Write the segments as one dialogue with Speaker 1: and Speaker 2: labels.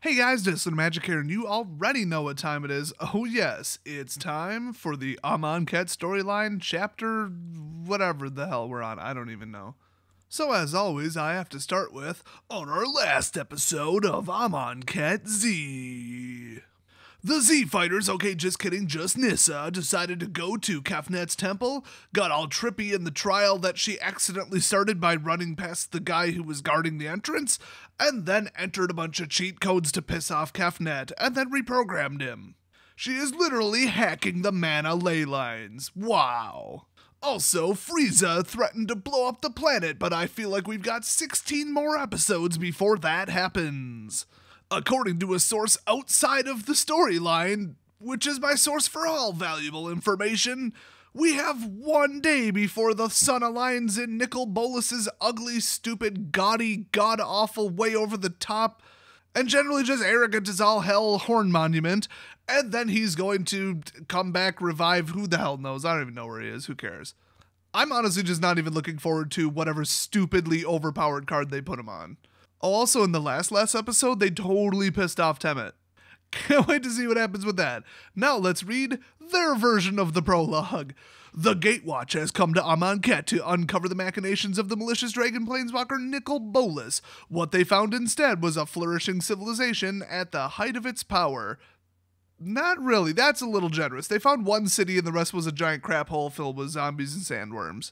Speaker 1: Hey guys, Desolator Magic here, and you already know what time it is. Oh yes, it's time for the Amonkhet storyline, chapter whatever the hell we're on, I don't even know. So as always, I have to start with, on our last episode of Amonkhet Z. The Z fighters, okay, just kidding, just Nissa, decided to go to Kefnet's temple, got all trippy in the trial that she accidentally started by running past the guy who was guarding the entrance, and then entered a bunch of cheat codes to piss off Kefnet, and then reprogrammed him. She is literally hacking the mana ley lines. Wow. Also, Frieza threatened to blow up the planet, but I feel like we've got 16 more episodes before that happens. According to a source outside of the storyline, which is my source for all valuable information, we have 1 day before the sun aligns in Nicol Bolas's ugly, stupid, gaudy, god-awful, way over the top, and generally just arrogant as all hell horn monument, and then he's going to come back, revive, who the hell knows, I don't even know where he is, who cares. I'm honestly just not even looking forward to whatever stupidly overpowered card they put him on. Oh, also in the last episode, they totally pissed off Temet. Can't wait to see what happens with that. Now let's read their version of the prologue. The Gatewatch has come to Amonkhet to uncover the machinations of the malicious dragon planeswalker Nicol Bolas. What they found instead was a flourishing civilization at the height of its power. Not really, that's a little generous. They found one city and the rest was a giant crap hole filled with zombies and sandworms.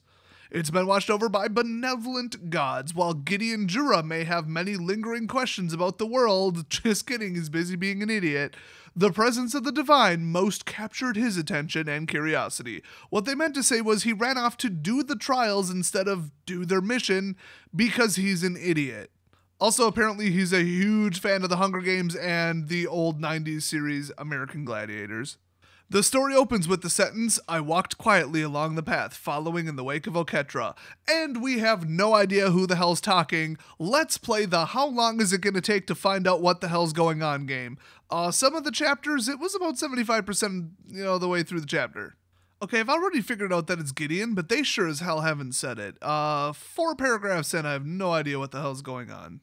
Speaker 1: It's been watched over by benevolent gods, while Gideon Jura may have many lingering questions about the world. Just kidding, he's busy being an idiot. The presence of the divine most captured his attention and curiosity. What they meant to say was he ran off to do the trials instead of do their mission because he's an idiot. Also, apparently he's a huge fan of the Hunger Games and the old 90s series American Gladiators. The story opens with the sentence, "I walked quietly along the path, following in the wake of Oketra," and we have no idea who the hell's talking. Let's play the how long is it going to take to find out what the hell's going on game. Some of the chapters, it was about 75%, the way through the chapter. Okay, I've already figured out that it's Gideon, but they sure as hell haven't said it. 4 paragraphs in, I have no idea what the hell's going on.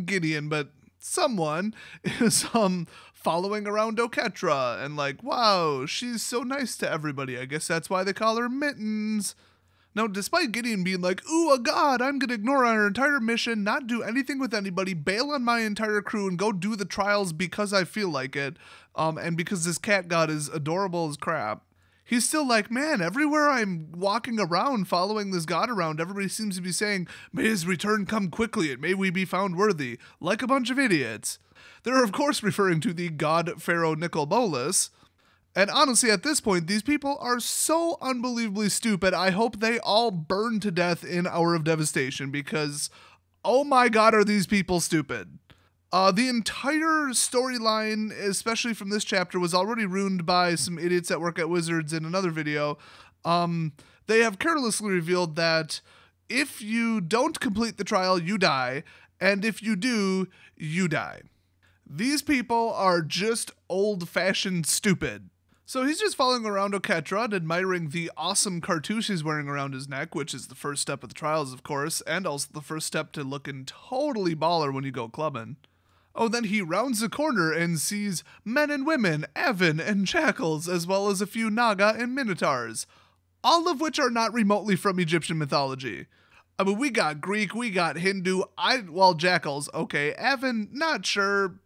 Speaker 1: Gideon, but someone is, following around Oketra and like, wow, she's so nice to everybody. I guess that's why they call her Mittens. Now, despite Gideon being like, ooh, a god, I'm going to ignore our entire mission, not do anything with anybody, bail on my entire crew, and go do the trials because I feel like it, and because this cat god is adorable as crap, he's still like, man, everywhere I'm walking around, following this god around, everybody seems to be saying, may his return come quickly, and may we be found worthy, like a bunch of idiots. They're of course referring to the god pharaoh Nicol Bolas, and honestly at this point these people are so unbelievably stupid, I hope they all burn to death in Hour of Devastation because, oh my god, are these people stupid. The entire storyline, especially from this chapter, was already ruined by some idiots that work at Wizards in another video. They have carelessly revealed that if you don't complete the trial, you die, and if you do, you die. These people are just old-fashioned stupid. So he's just following around Oketra and admiring the awesome cartouche he's wearing around his neck, which is the first step of the trials, of course, and also the first step to looking totally baller when you go clubbing. Oh, then he rounds the corner and sees men and women, Avon and jackals, as well as a few Naga and Minotaurs, all of which are not remotely from Egyptian mythology. We got Greek, we got Hindu, jackals, okay, Avon, not sure.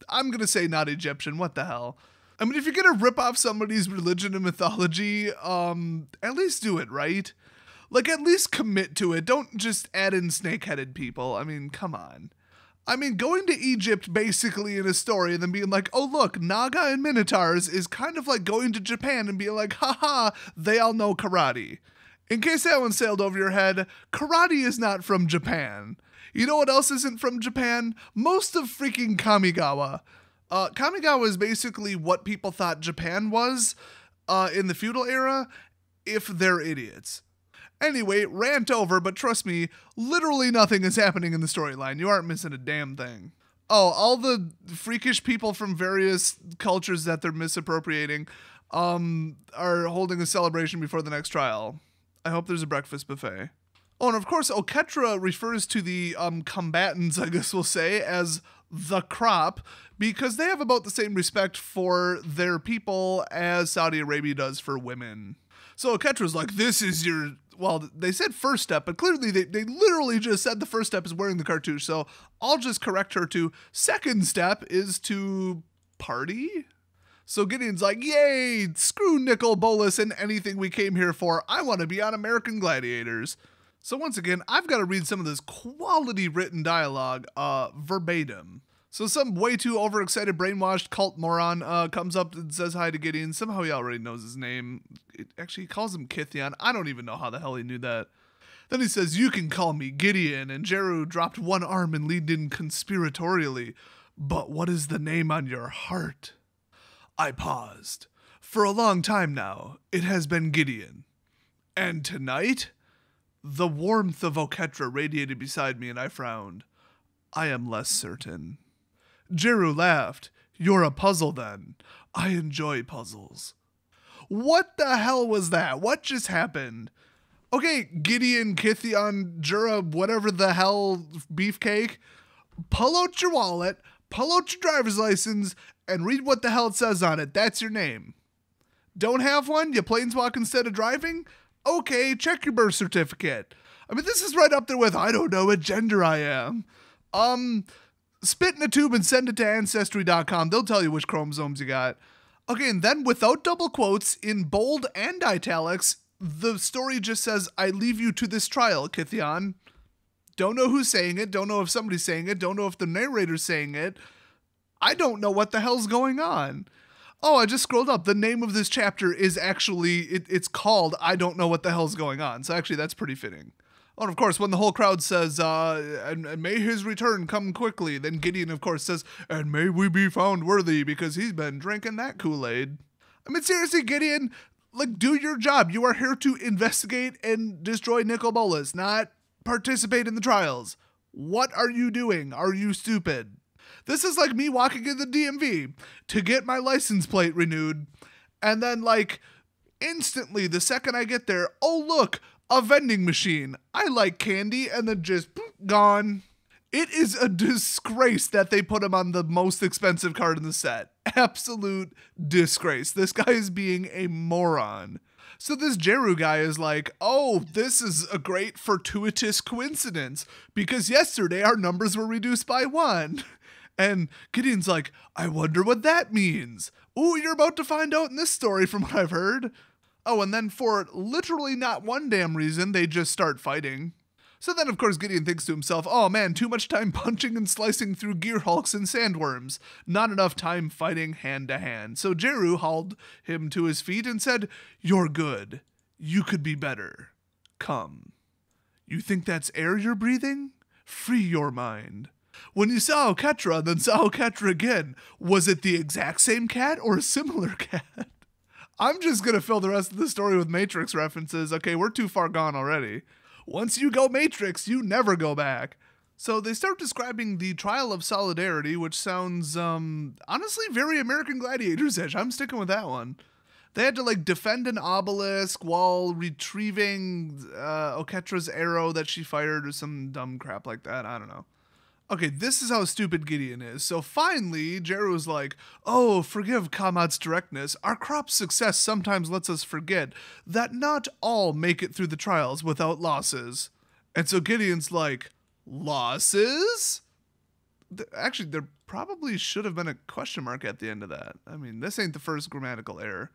Speaker 1: I'm gonna say not Egyptian, what the hell. If you're gonna rip off somebody's religion and mythology, at least do it right. Like, at least commit to it, don't just add in snake-headed people, come on. Going to Egypt basically in a story and then being like, oh look, Naga and Minotaurs is kind of like going to Japan and being like, haha, they all know karate. In case that one sailed over your head, karate is not from Japan. You know what else isn't from Japan? Most of freaking Kamigawa. Kamigawa is basically what people thought Japan was in the feudal era, if they're idiots. Anyway, rant over, but trust me, literally nothing is happening in the storyline. You aren't missing a damn thing. Oh, all the freakish people from various cultures that they're misappropriating are holding a celebration before the next trial. I hope there's a breakfast buffet. Oh, and of course, Oketra refers to the combatants, I guess we'll say, as the crop, because they have about the same respect for their people as Saudi Arabia does for women. So Oketra's like, this is your, well, they said first step, but clearly they literally just said the first step is wearing the cartouche. So I'll just correct her to second step is to party. So Gideon's like, yay, screw Nicol Bolas and anything we came here for. I want to be on American Gladiators. So once again, I've got to read some of this quality written dialogue verbatim. So some way too overexcited, brainwashed cult moron comes up and says hi to Gideon. Somehow he already knows his name. He calls him Kithion. I don't even know how the hell he knew that. Then he says, you can call me Gideon. And Jeru dropped one arm and leaned in conspiratorially. But what is the name on your heart? I paused. For a long time now, it has been Gideon. And tonight? The warmth of Oketra radiated beside me and I frowned. I am less certain. Jeru laughed. You're a puzzle then. I enjoy puzzles. What the hell was that? What just happened? Okay, Gideon, Kithion, Jura, whatever the hell, beefcake. Pull out your wallet, pull out your driver's license, and read what the hell it says on it. That's your name. Don't have one? You planeswalk instead of driving? Okay, check your birth certificate. I mean, this is right up there with, I don't know what gender I am. Spit in a tube and send it to Ancestry.com. They'll tell you which chromosomes you got. Okay, and then without double quotes, in bold and italics, the story just says, I leave you to this trial, Kithion. Don't know who's saying it. Don't know if somebody's saying it. Don't know if the narrator's saying it. I don't know what the hell's going on. Oh, I just scrolled up. The name of this chapter is actually, it's called I Don't Know What the Hell's Going On. So actually, that's pretty fitting. Oh, and of course, when the whole crowd says, and may his return come quickly, then Gideon, of course, says, and may we be found worthy, because he's been drinking that Kool-Aid. I mean, seriously, Gideon, like, do your job. You are here to investigate and destroy Nicol Bolas, not participate in the trials. What are you doing? Are you stupid? This is like me walking in the DMV to get my license plate renewed, and then, like, instantly, the second I get there, oh, look, a vending machine. I like candy, and then just gone. It is a disgrace that they put him on the most expensive card in the set. Absolute disgrace. This guy is being a moron. So this Jeru guy is like, oh, this is a great fortuitous coincidence, because yesterday our numbers were reduced by 1. And Gideon's like, I wonder what that means. Ooh, you're about to find out in this story from what I've heard. Oh, and then for literally not one damn reason, they just start fighting. So then, of course, Gideon thinks to himself, oh man, too much time punching and slicing through gear hulks and sandworms. Not enough time fighting hand to hand. So Jeru hauled him to his feet and said, you're good. You could be better. Come. You think that's air you're breathing? Free your mind. When you saw Oketra, then saw Oketra again, was it the exact same cat or a similar cat? I'm just going to fill the rest of the story with Matrix references. Okay, we're too far gone already. Once you go Matrix, you never go back. So they start describing the trial of solidarity, which sounds, honestly, very American Gladiators-ish. I'm sticking with that one. They had to, like, defend an obelisk while retrieving Oketra's arrow that she fired or some dumb crap like that. I don't know. Okay, this is how stupid Gideon is. So finally, Jeru's like, oh, forgive Kamad's directness. Our crop's success sometimes lets us forget that not all make it through the trials without losses. And so Gideon's like, losses? Actually, there probably should have been a question mark at the end of that. I mean, this ain't the first grammatical error.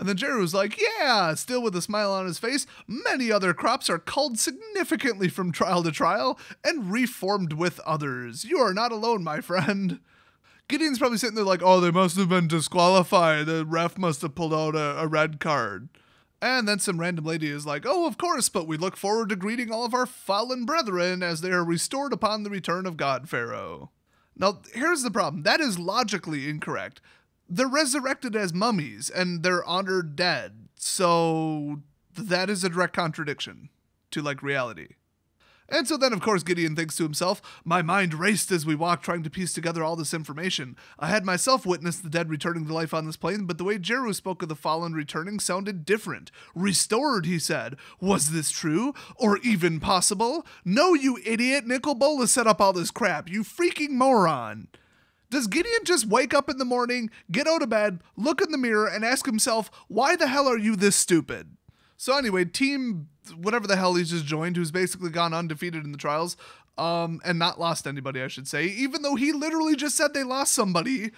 Speaker 1: And then Jeru's like, yeah, still with a smile on his face, many other crops are culled significantly from trial to trial and reformed with others. You are not alone, my friend. Gideon's probably sitting there like, oh, they must have been disqualified. The ref must have pulled out a red card. And then some random lady is like, oh, of course, but we look forward to greeting all of our fallen brethren as they are restored upon the return of God Pharaoh. Now, here's the problem. That is logically incorrect. They're resurrected as mummies, and they're honored dead, so that is a direct contradiction to, like, reality. And so then, of course, Gideon thinks to himself, my mind raced as we walked trying to piece together all this information. I had myself witnessed the dead returning to life on this plane, but the way Jeru spoke of the fallen returning sounded different. Restored, he said. Was this true? Or even possible? No, you idiot. Nicol Bolas set up all this crap. You freaking moron. Does Gideon just wake up in the morning, get out of bed, look in the mirror, and ask himself, why the hell are you this stupid? So anyway, team whatever the hell he's just joined, who's basically gone undefeated in the trials, and not lost anybody, I should say, even though he literally just said they lost somebody.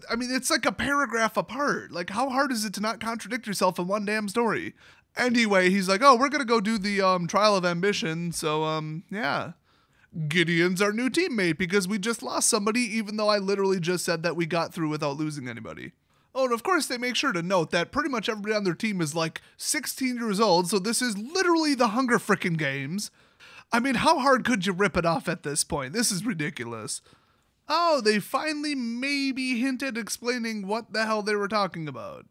Speaker 1: I mean, it's like a paragraph apart. Like, how hard is it to not contradict yourself in one damn story? Anyway, he's like, oh, we're going to go do the Trial of Ambition, so, yeah. Gideon's our new teammate because we just lost somebody, even though I literally just said that we got through without losing anybody. Oh, and of course they make sure to note that pretty much everybody on their team is like 16 years old, so this is literally the Hunger Frickin' Games. I mean, how hard could you rip it off at this point? This is ridiculous. Oh, they finally maybe hinted explaining what the hell they were talking about.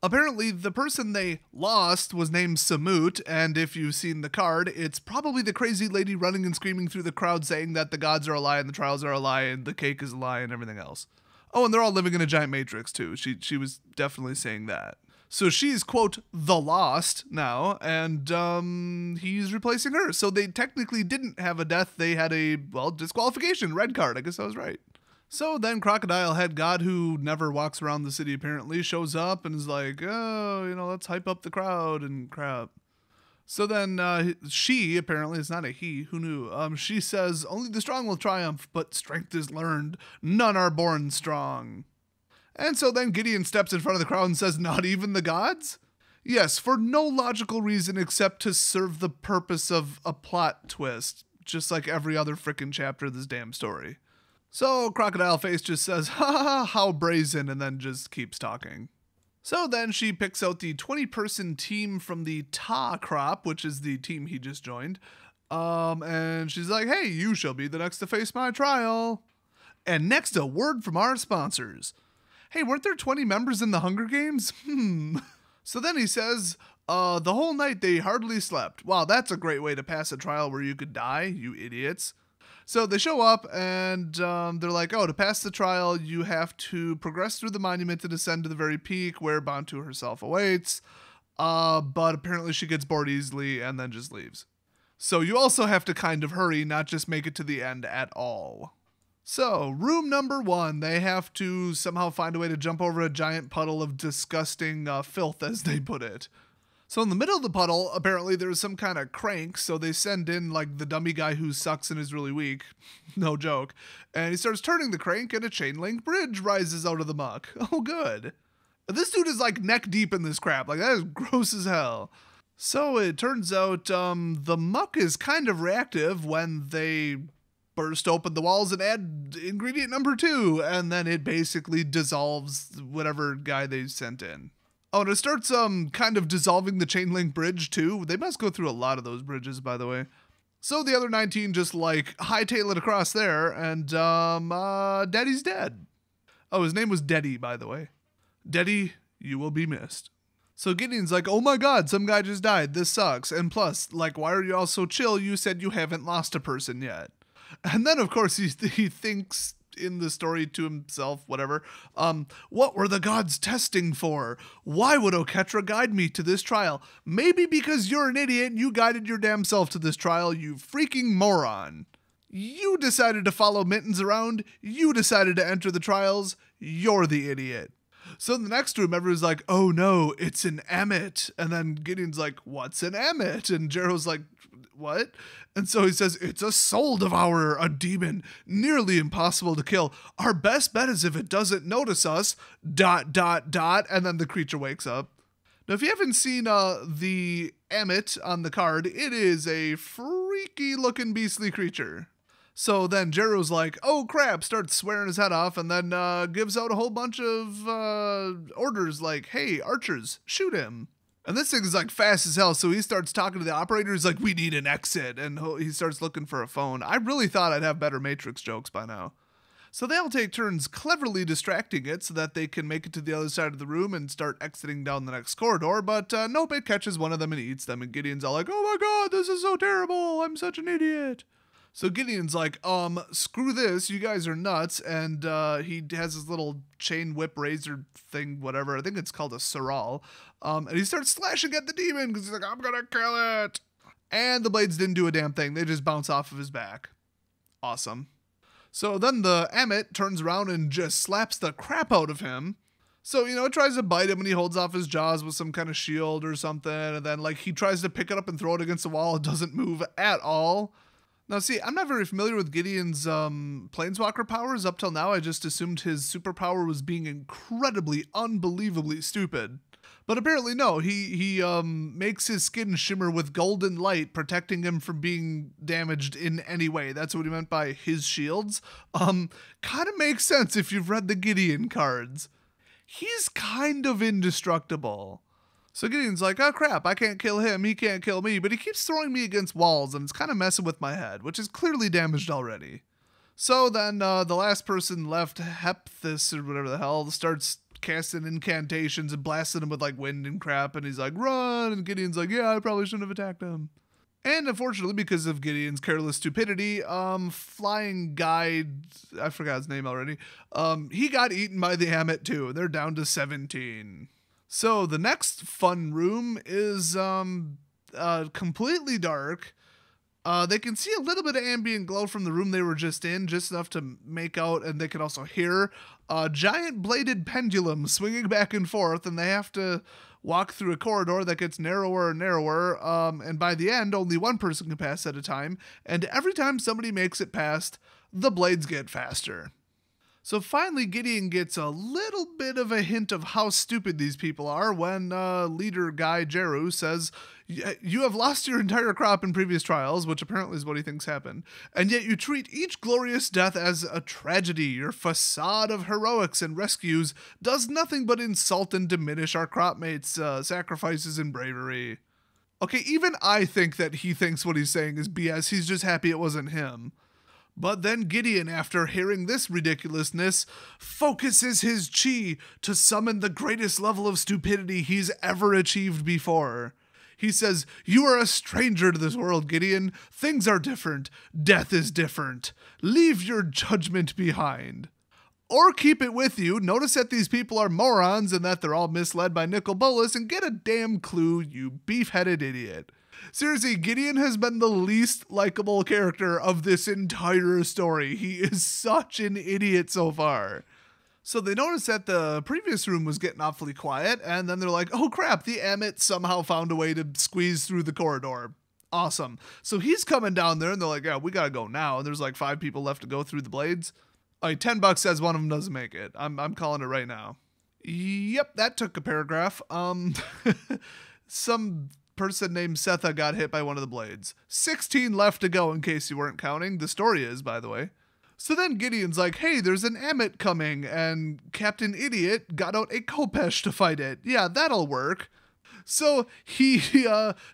Speaker 1: Apparently, the person they lost was named Samut, and if you've seen the card, it's probably the crazy lady running and screaming through the crowd saying that the gods are a lie and the trials are a lie and the cake is a lie and everything else. Oh, and they're all living in a giant matrix, too. She was definitely saying that. So she's, quote, the lost now, and he's replacing her. So they technically didn't have a death. They had a, well, disqualification, red card. I guess I was right. So then Crocodile Head God, who never walks around the city apparently, shows up and is like, oh, let's hype up the crowd and crap. So then she, apparently, it's not a he, who knew, she says, only the strong will triumph, but strength is learned. None are born strong. And so then Gideon steps in front of the crowd and says, not even the gods? Yes, for no logical reason except to serve the purpose of a plot twist, just like every other frickin' chapter of this damn story. So Crocodile Face just says, ha ha ha, how brazen, and then just keeps talking. So then she picks out the 20-person team from the Ta crop, which is the team he just joined. And she's like, hey, you shall be the next to face my trial. And next, a word from our sponsors. Hey, weren't there 20 members in the Hunger Games? So then he says, the whole night they hardly slept. Wow, that's a great way to pass a trial where you could die, you idiots. So they show up and they're like, oh, to pass the trial, you have to progress through the monument and ascend to the very peak where Bontu herself awaits. But apparently she gets bored easily and then just leaves. So you also have to kind of hurry, not just make it to the end at all. So room number 1, they have to somehow find a way to jump over a giant puddle of disgusting filth, as they put it. So in the middle of the puddle, apparently there's some kind of crank, so they send in like the dummy guy who sucks and is really weak. No joke. And he starts turning the crank and a chain link bridge rises out of the muck. Oh, good. This dude is like neck deep in this crap. Like, that is gross as hell. So it turns out the muck is kind of reactive when they burst open the walls and add ingredient number 2, and then it basically dissolves whatever guy they sent in. Oh, and it starts kind of dissolving the chain link bridge too. They must go through a lot of those bridges, by the way. So the other 19 just like hightail it across there, and Daddy's dead. Oh, his name was Deddy, by the way. Deddy, you will be missed. So Gideon's like, oh my god, some guy just died. This sucks. And plus, like, why are you all so chill? You said you haven't lost a person yet. And then, of course, he thinks in the story to himself, whatever, what were the gods testing for? Why would Oketra guide me to this trial? Maybe because you're an idiot and you guided your damn self to this trial, you freaking moron. You decided to follow Mittens around. You decided to enter the trials. You're the idiot. So in the next room, everyone's like, oh no, it's an emmet. And then Gideon's like, what's an emmet? And Jero's like, what? And so he says, it's a soul devourer, a demon, nearly impossible to kill. Our best bet is if it doesn't notice us, ... And then the creature wakes up. Now, if you haven't seen the emmet on the card, it is a freaky looking beastly creature. So then Jero's like, oh crap, starts swearing his head off, and then gives out a whole bunch of orders like, hey, archers, shoot him. And this thing is like fast as hell, so he starts talking to the operator. He's like, we need an exit, and he starts looking for a phone. I really thought I'd have better Matrix jokes by now. So they all take turns cleverly distracting it so that they can make it to the other side of the room and start exiting down the next corridor, but nope, it catches one of them and eats them, and Gideon's all like, oh my god, this is so terrible, I'm such an idiot. So Gideon's like, screw this, you guys are nuts, and he has his little chain whip razor thing, whatever, I think it's called a Saral, and he starts slashing at the demon, because he's like, I'm gonna kill it! And the blades didn't do a damn thing, they just bounce off of his back. Awesome. So then the Amonkhet turns around and just slaps the crap out of him. So, it tries to bite him and he holds off his jaws with some kind of shield or something. And then, he tries to pick it up and throw it against the wall. It doesn't move at all. Now, see, I'm not very familiar with Gideon's planeswalker powers. Up till now, I just assumed his superpower was being incredibly, unbelievably stupid. But apparently, no, he makes his skin shimmer with golden light, protecting him from being damaged in any way. That's what he meant by his shields. Kind of makes sense if you've read the Gideon cards. He's kind of indestructible. So Gideon's like, oh crap, I can't kill him, he can't kill me, but he keeps throwing me against walls, and it's kind of messing with my head, which is clearly damaged already. So then the last person left, Hepthis or whatever the hell, starts casting incantations and blasting him with wind and crap, and he's like, run, and Gideon's like, yeah, I probably shouldn't have attacked him. And unfortunately, because of Gideon's careless stupidity, flying guy, I forgot his name already, he got eaten by the Amonkhet too. They're down to 17. So the next fun room is completely dark. They can see a little bit of ambient glow from the room they were just in, just enough to make out, and they can also hear giant bladed pendulums swinging back and forth, and they have to walk through a corridor that gets narrower and narrower, and by the end, only one person can pass at a time, and every time somebody makes it past, the blades get faster. So finally, Gideon gets a little bit of a hint of how stupid these people are when leader guy Jeru says, you have lost your entire crop in previous trials, which apparently is what he thinks happened, and yet you treat each glorious death as a tragedy. Your facade of heroics and rescues does nothing but insult and diminish our crop mates' sacrifices and bravery. Okay, even I think that he thinks what he's saying is BS. He's just happy it wasn't him. But then Gideon, after hearing this ridiculousness, focuses his chi to summon the greatest level of stupidity he's ever achieved before. He says, you are a stranger to this world, Gideon. Things are different. Death is different. Leave your judgment behind. Or keep it with you. Notice that these people are morons and that they're all misled by Nicol Bolas, and get a damn clue, you beef-headed idiot. Seriously, Gideon has been the least likable character of this entire story. He is such an idiot so far. So they notice that the previous room was getting awfully quiet, and then they're like, oh crap, the Amonkhet somehow found a way to squeeze through the corridor. Awesome. So he's coming down there, and they're like, yeah, we gotta go now. And there's 5 people left to go through the blades. $10 says one of them doesn't make it. I'm calling it right now. Yep, that took a paragraph. Some person named Setha got hit by one of the blades. 16 left to go in case you weren't counting. The story is, by the way. So then Gideon's like, hey, there's an Amonkhet coming, and Captain Idiot got out a Khopesh to fight it. Yeah, that'll work. So he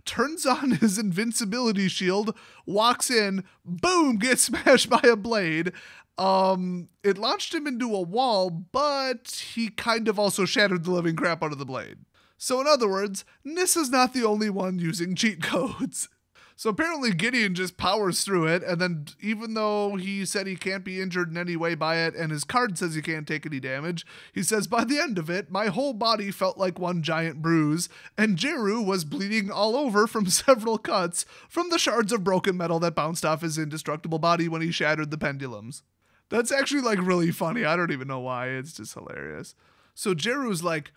Speaker 1: turns on his invincibility shield, walks in, boom, gets smashed by a blade. It launched him into a wall, but he kind of also shattered the living crap out of the blade. So in other words, Nissa's not the only one using cheat codes. So apparently Gideon just powers through it, and then even though he said he can't be injured in any way by it, and his card says he can't take any damage, he says, by the end of it, my whole body felt like one giant bruise, and Jeru was bleeding all over from several cuts from the shards of broken metal that bounced off his indestructible body when he shattered the pendulums. That's actually really funny. I don't even know why. It's just hilarious. So Jeru's like,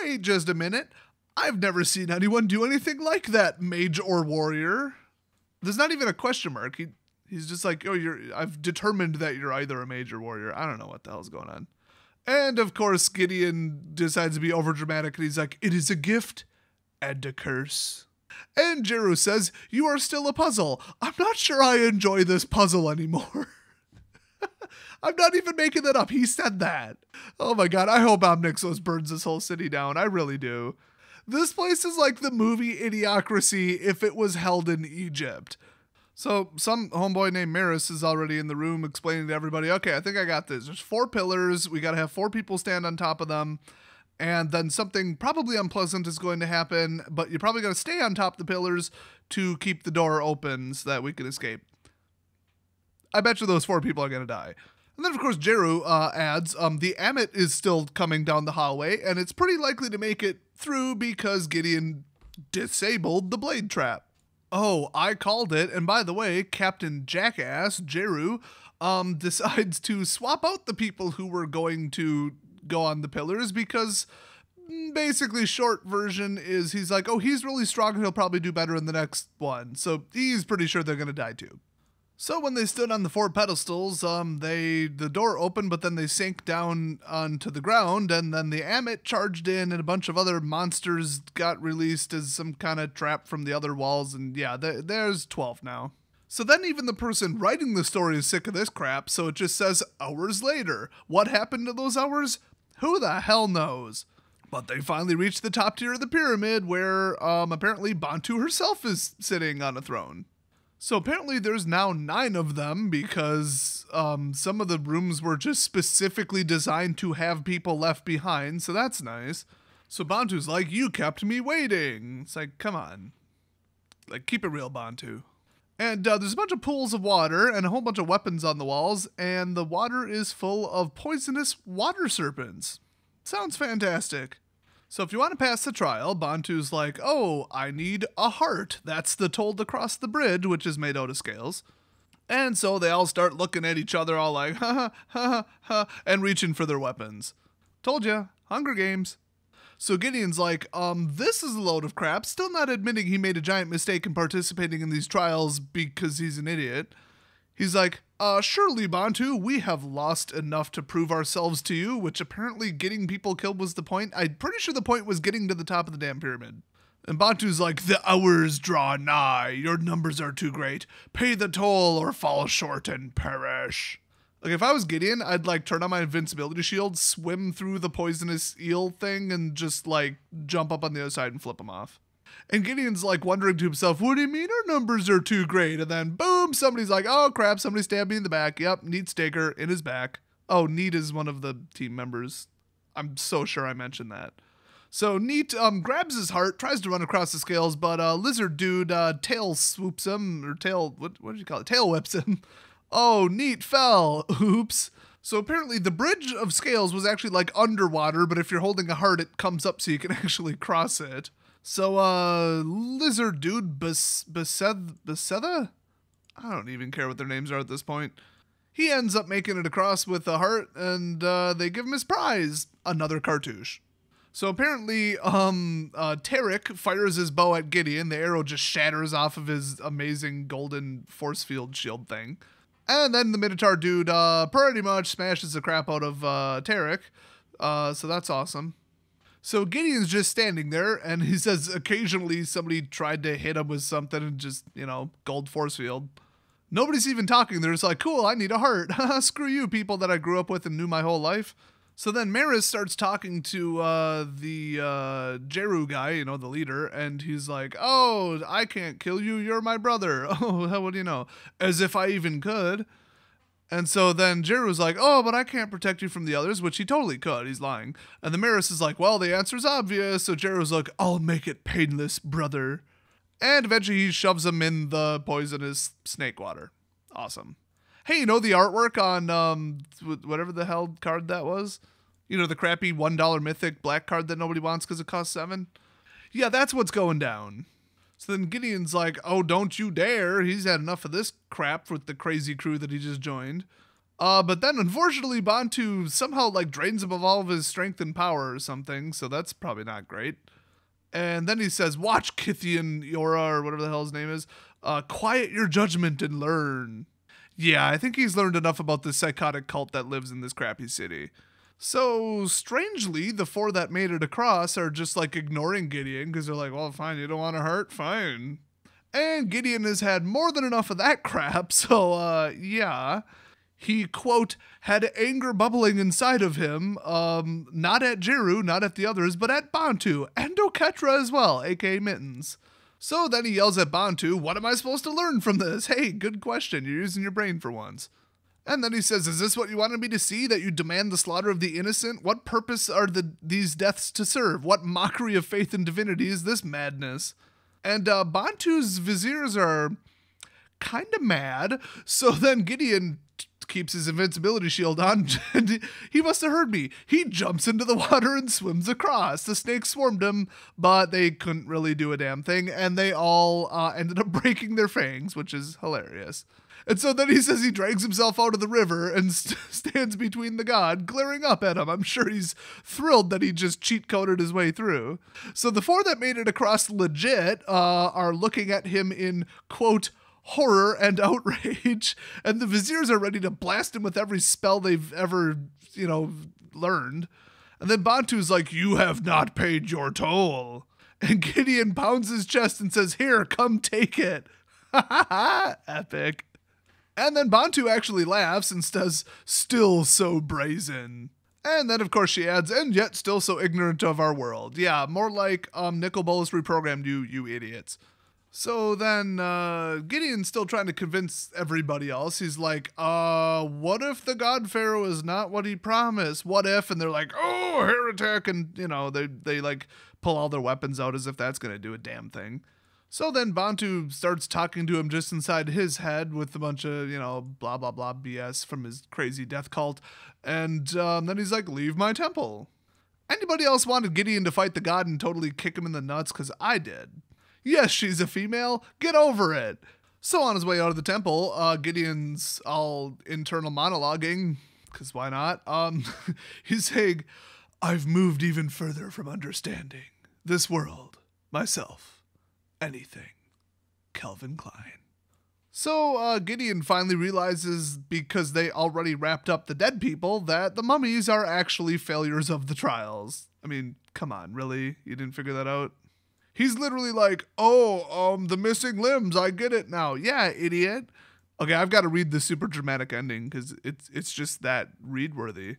Speaker 1: wait just a minute. I've never seen anyone do anything like that, mage or warrior. There's not even a question mark. He's just like, oh, I've determined that you're either a mage or warrior. I don't know what the hell's going on. And of course, Gideon decides to be overdramatic, and he's like, it is a gift and a curse. And Jeru says, you are still a puzzle. I'm not sure I enjoy this puzzle anymore. I'm not even making that up. He said that. Oh my god, I hope Omnixos burns this whole city down. I really do. This place is like the movie Idiocracy if it was held in Egypt. So some homeboy named Maris is already in the room explaining to everybody, okay, I think I got this. There's 4 pillars. We got to have 4 people stand on top of them. And then something probably unpleasant is going to happen, but you're probably going to stay on top of the pillars to keep the door open so that we can escape. I bet you those 4 people are going to die. And then, of course, Jeru adds, the Amonkhet is still coming down the hallway, and it's pretty likely to make it through because Gideon disabled the blade trap. Oh, I called it. And by the way, Captain Jackass, Jeru, decides to swap out the people who were going to go on the pillars because basically short version is he's like, oh, he's really strong and he'll probably do better in the next one. So he's pretty sure they're going to die too. So when they stood on the 4 pedestals, the door opened, but then they sank down onto the ground, and then the Amonkhet charged in, and a bunch of other monsters got released as some kind of trap from the other walls, and yeah, there's 12 now. So then even the person writing the story is sick of this crap, so it just says hours later. What happened to those hours? Who the hell knows? But they finally reached the top tier of the pyramid, where apparently Bontu herself is sitting on a throne. So apparently there's now 9 of them because some of the rooms were just specifically designed to have people left behind, so that's nice. So Bontu's like, you kept me waiting. It's like, come on. Like, keep it real, Bontu. And there's a bunch of pools of water and a whole bunch of weapons on the walls, and the water is full of poisonous water serpents. Sounds fantastic. So if you want to pass the trial, Bontu's like, oh, I need a heart. That's the toll to cross the bridge, which is made out of scales. And so they all start looking at each other all like, ha, ha, ha, ha, and reaching for their weapons. Told ya, Hunger Games. So Gideon's like, this is a load of crap, still not admitting he made a giant mistake in participating in these trials because he's an idiot. He's like, surely, Bontu, we have lost enough to prove ourselves to you, which apparently getting people killed was the point. I'm pretty sure the point was getting to the top of the damn pyramid. And Bontu's like, the hours draw nigh. Your numbers are too great. Pay the toll or fall short and perish. Like, if I was Gideon, I'd, like, turn on my invincibility shield, swim through the poisonous eel thing, and just, like, jump up on the other side and flip him off. And Gideon's like wondering to himself, what do you mean our numbers are too great? And then boom, somebody's like, oh crap, somebody stabbed me in the back. Yep, Neat Staker in his back. Oh, Neat is one of the team members. I'm so sure I mentioned that. So Neat grabs his heart, tries to run across the scales, but Lizard Dude tail swoops him, or tail, what did you call it? Tail whips him. Oh, Neat fell. Oops. So apparently the bridge of scales was actually like underwater, but if you're holding a heart, it comes up so you can actually cross it. So, Lizard Dude, Besetha? I don't even care what their names are at this point. He ends up making it across with a heart, and they give him his prize, another cartouche. So apparently, Tarek fires his bow at Gideon. The arrow just shatters off of his amazing golden force field shield thing. And then the Minotaur Dude pretty much smashes the crap out of Tarek. So that's awesome. So Gideon's just standing there, and he says occasionally somebody tried to hit him with something and just, gold force field. Nobody's even talking. They're just like, cool, I need a heart. Screw you, people that I grew up with and knew my whole life. So then Maris starts talking to the Jeru guy, the leader, and he's like, oh, I can't kill you. You're my brother. Oh, what do you know? As if I even could. And so then Jeru's like, oh, but I can't protect you from the others, which he totally could. He's lying. And the Maris is like, well, the answer's obvious. So Jeru's like, I'll make it painless, brother. And eventually he shoves him in the poisonous snake water. Awesome. Hey, the artwork on whatever the hell card that was? The crappy $1 mythic black card that nobody wants because it costs $7? Yeah, that's what's going down. So then Gideon's like, oh, don't you dare. He's had enough of this crap with the crazy crew that he just joined. But then, unfortunately, Bontu somehow, drains him of all of his strength and power or something, so that's probably not great. And then he says, watch Kithian Yora, or whatever the hell his name is, quiet your judgment and learn. Yeah, I think he's learned enough about this psychotic cult that lives in this crappy city. So, strangely, the 4 that made it across are just, ignoring Gideon, because they're like, well, fine, you don't want to hurt? Fine. And Gideon has had more than enough of that crap, so, yeah. He, quote, had anger bubbling inside of him, not at Jeru, not at the others, but at Bontu, and Oketra as well, aka Mittens. So then he yells at Bontu, what am I supposed to learn from this? Hey, good question. You're using your brain for once. And then he says, is this what you wanted me to see, that you demand the slaughter of the innocent? What purpose are these deaths to serve? What mockery of faith and divinity is this madness? And Bontu's viziers are kind of mad. So then Gideon keeps his invincibility shield on, and he must have heard me. He jumps into the water and swims across. The snakes swarmed him, but they couldn't really do a damn thing, and they all ended up breaking their fangs, which is hilarious. And so then he says he drags himself out of the river and stands between the god, glaring up at him. I'm sure he's thrilled that he just cheat-coded his way through. So the four that made it across legit are looking at him in, quote, horror and outrage, and the viziers are ready to blast him with every spell they've ever, learned. And then Bontu's like, you have not paid your toll. And Gideon pounds his chest and says, here, come take it. Ha ha ha, epic. And then Bontu actually laughs and says, still so brazen. And then, of course, she adds, and yet still so ignorant of our world. Yeah, more like Nicol Bolas reprogrammed you idiots. So then Gideon's still trying to convince everybody else. He's like, what if the God Pharaoh is not what he promised? What if? And they're like, oh, heretic. And, they like pull all their weapons out as if that's going to do a damn thing. So then Bontu starts talking to him just inside his head with a bunch of, blah, blah, blah BS from his crazy death cult. And then he's like, leave my temple. Anybody else wanted Gideon to fight the god and totally kick him in the nuts? Because I did. Yes, she's a female. Get over it. So on his way out of the temple, Gideon's all internal monologuing, because why not? He's saying, I've moved even further from understanding this world, myself, anything. Calvin Klein. So Gideon finally realizes, because they already wrapped up the dead people, that the mummies are actually failures of the trials. I mean, come on, really? You didn't figure that out? He's literally like, the missing limbs, I get it now. Yeah, idiot. Okay, I've got to read the super dramatic ending because it's just that read-worthy.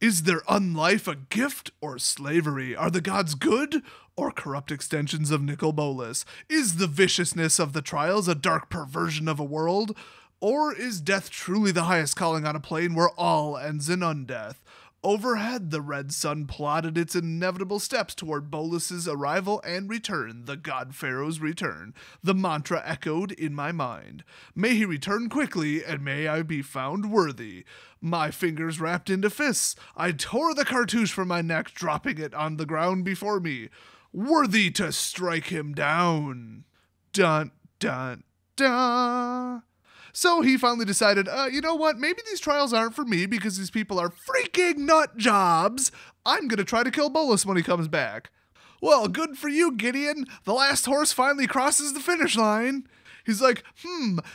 Speaker 1: Is their unlife a gift or slavery? Are the gods good or corrupt extensions of Nicol Bolas? Is the viciousness of the trials a dark perversion of a world? Or is death truly the highest calling on a plane where all ends in undeath? Overhead, the red sun plodded its inevitable steps toward Bolas's arrival and return, the god Pharaoh's return. The mantra echoed in my mind. May he return quickly, and may I be found worthy. My fingers wrapped into fists, I tore the cartouche from my neck, dropping it on the ground before me. Worthy to strike him down. Dun, dun, dun. So he finally decided, you know what, maybe these trials aren't for me because these people are freaking nut jobs. I'm going to try to kill Bolas when he comes back. Well, good for you, Gideon. The last horse finally crosses the finish line. He's like,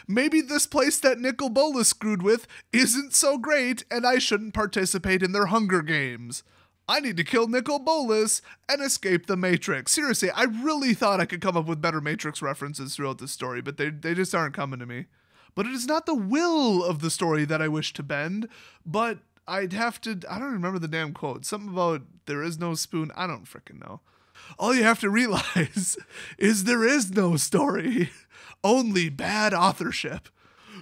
Speaker 1: maybe this place that Nicol Bolas screwed with isn't so great and I shouldn't participate in their Hunger Games. I need to kill Nicol Bolas and escape the Matrix. Seriously, I really thought I could come up with better Matrix references throughout this story, but they just aren't coming to me. But it is not the will of the story that I wish to bend, but I'd have to, I don't remember the damn quote. Something about there is no spoon. I don't freaking know. All you have to realize is there is no story, only bad authorship.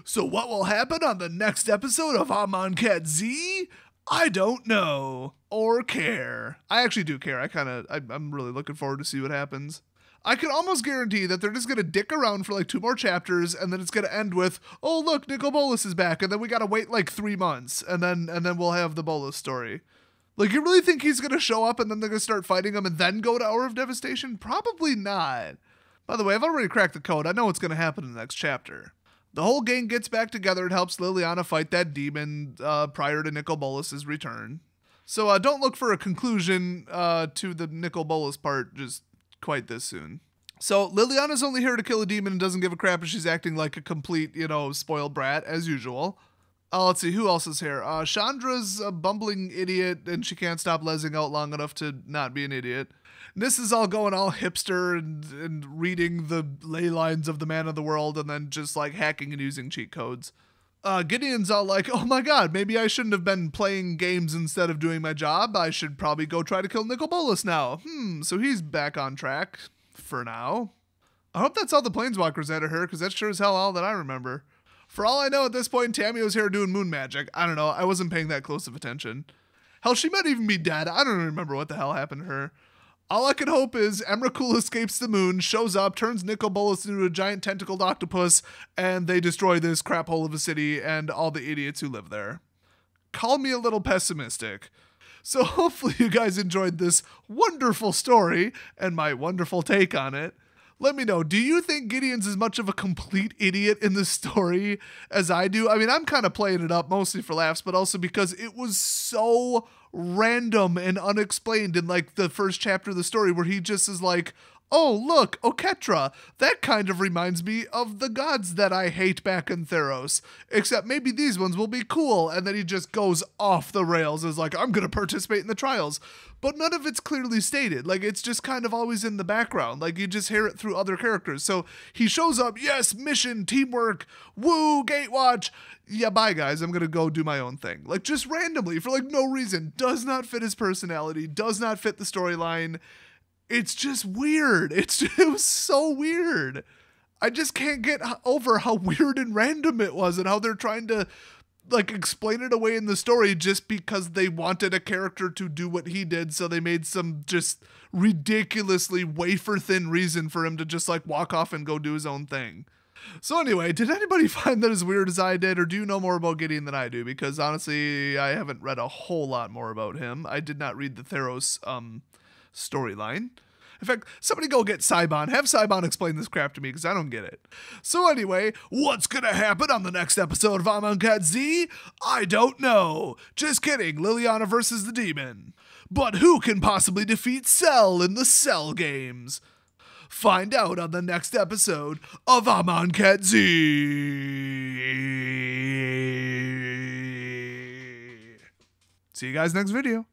Speaker 1: So what will happen on the next episode of Amonkhet Z? I don't know or care. I actually do care. I'm really looking forward to see what happens. I can almost guarantee that they're just going to dick around for like 2 more chapters and then it's going to end with, oh, look, Nicol Bolas is back. And then we got to wait like 3 months and then we'll have the Bolas story. Like, you really think he's going to show up and then they're going to start fighting him and then go to Hour of Devastation? Probably not. By the way, I've already cracked the code. I know what's going to happen in the next chapter. The whole gang gets back together and helps Liliana fight that demon prior to Nicol Bolas's return. So don't look for a conclusion to the Nicol Bolas part just quite this soon. So Liliana's only here to kill a demon and doesn't give a crap if she's acting like a complete, spoiled brat as usual. Let's see, who else is here? Chandra's a bumbling idiot and she can't stop lezzing out long enough to not be an idiot. This is all going all hipster and reading the ley lines of the man of the world and then just like hacking and using cheat codes. Gideon's all like, oh my god, maybe I shouldn't have been playing games instead of doing my job. I should probably go try to kill Nicol Bolas now. So he's back on track for now. I hope that's all the planeswalkers added her, because that's sure as hell all that I remember. For all I know at this point, Tamiyo's here doing moon magic. I don't know. I wasn't paying that close of attention. Hell, she might even be dead. I don't remember what the hell happened to her. All I can hope is Emrakul escapes the moon, shows up, turns Nicol Bolas into a giant tentacled octopus, and they destroy this crap hole of a city and all the idiots who live there. Call me a little pessimistic. So hopefully you guys enjoyed this wonderful story and my wonderful take on it. Let me know, do you think Gideon's as much of a complete idiot in this story as I do? I mean, I'm kind of playing it up mostly for laughs, but also because it was so random and unexplained in like the first chapter of the story where he just is like, oh, look, Oketra. That kind of reminds me of the gods that I hate back in Theros. Except maybe these ones will be cool. And then he just goes off the rails as like, I'm going to participate in the trials. But none of it's clearly stated. Like, it's just kind of always in the background. Like, you just hear it through other characters. So he shows up, yes, mission, teamwork, woo, gatewatch. Yeah, bye, guys. I'm going to go do my own thing. Like, just randomly, for like no reason. Does not fit his personality. Does not fit the storyline. It's just weird. It was so weird. I just can't get over how weird and random it was and how they're trying to like explain it away in the story just because they wanted a character to do what he did. So they made some just ridiculously wafer thin reason for him to just like walk off and go do his own thing. So anyway, did anybody find that as weird as I did, or do you know more about Gideon than I do? Because honestly, I haven't read a whole lot more about him. I did not read the Theros storyline. In fact, somebody go get Saibon. Have Saibon explain this crap to me because I don't get it. So anyway, what's going to happen on the next episode of Amonkhet Z? I don't know. Just kidding. Liliana versus the demon. But who can possibly defeat Cell in the Cell games? Find out on the next episode of Amonkhet Z. See you guys next video.